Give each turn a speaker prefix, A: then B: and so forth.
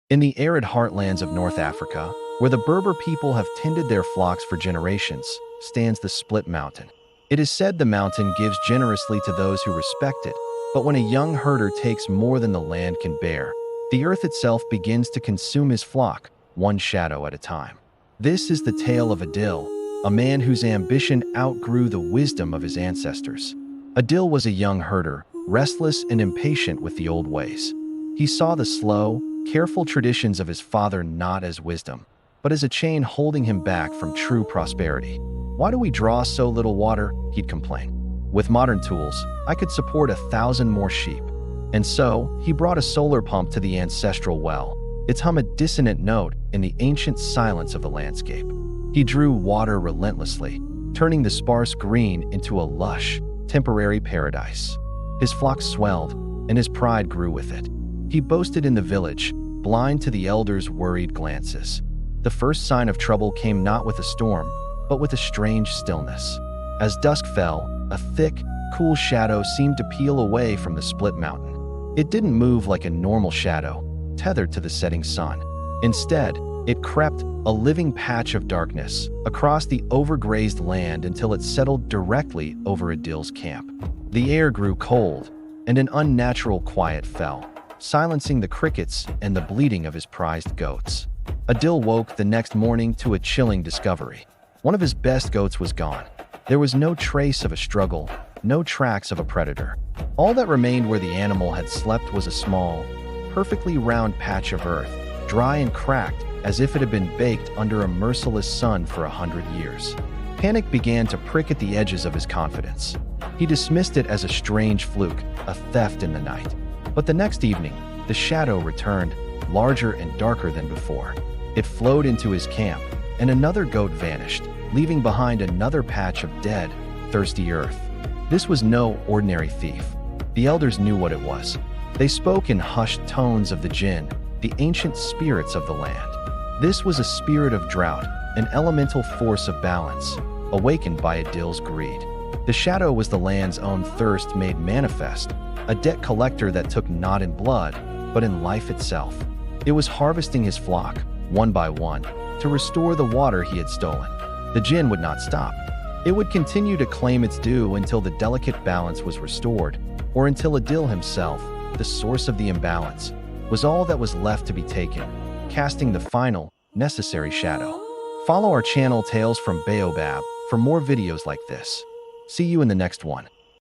A: In the arid heartlands of North Africa, where the Berber people have tended their flocks for generations, stands the Split Mountain. It is said the mountain gives generously to those who respect it, but when a young herder takes more than the land can bear, the earth itself begins to consume his flock, one shadow at a time. This is the tale of Adil, a man whose ambition outgrew the wisdom of his ancestors. Adil was a young herder, restless and impatient with the old ways. He saw the slow, careful traditions of his father not as wisdom, but as a chain holding him back from true prosperity. "Why do we draw so little water?" he'd complain. "With modern tools, I could support 1,000 more sheep." And so, he brought a solar pump to the ancestral well, its hum a dissonant note in the ancient silence of the landscape. He drew water relentlessly, turning the sparse green into a lush, temporary paradise. His flock swelled, and his pride grew with it. He boasted in the village, blind to the elders' worried glances. The first sign of trouble came not with a storm, but with a strange stillness. As dusk fell, a thick, cool shadow seemed to peel away from the Split Mountain. It didn't move like a normal shadow, tethered to the setting sun. Instead, it crept, a living patch of darkness, across the overgrazed land until it settled directly over Adil's camp. The air grew cold, and an unnatural quiet fell, silencing the crickets and the bleating of his prized goats. Adil woke the next morning to a chilling discovery. One of his best goats was gone. There was no trace of a struggle, no tracks of a predator. All that remained where the animal had slept was a small, perfectly round patch of earth, dry and cracked as if it had been baked under a merciless sun for 100 years. Panic began to prick at the edges of his confidence. He dismissed it as a strange fluke, a theft in the night. But the next evening, the shadow returned, larger and darker than before. It flowed into his camp, and another goat vanished, leaving behind another patch of dead, thirsty earth. This was no ordinary thief. The elders knew what it was. They spoke in hushed tones of the jinn, the ancient spirits of the land. This was a spirit of drought, an elemental force of balance, awakened by Adil's greed. The shadow was the land's own thirst made manifest, a debt collector that took not in blood, but in life itself. It was harvesting his flock, one by one, to restore the water he had stolen. The jinn would not stop. It would continue to claim its due until the delicate balance was restored, or until Adil himself, the source of the imbalance, was all that was left to be taken, casting the final, necessary shadow. Follow our channel Tales from Baobab for more videos like this. See you in the next one.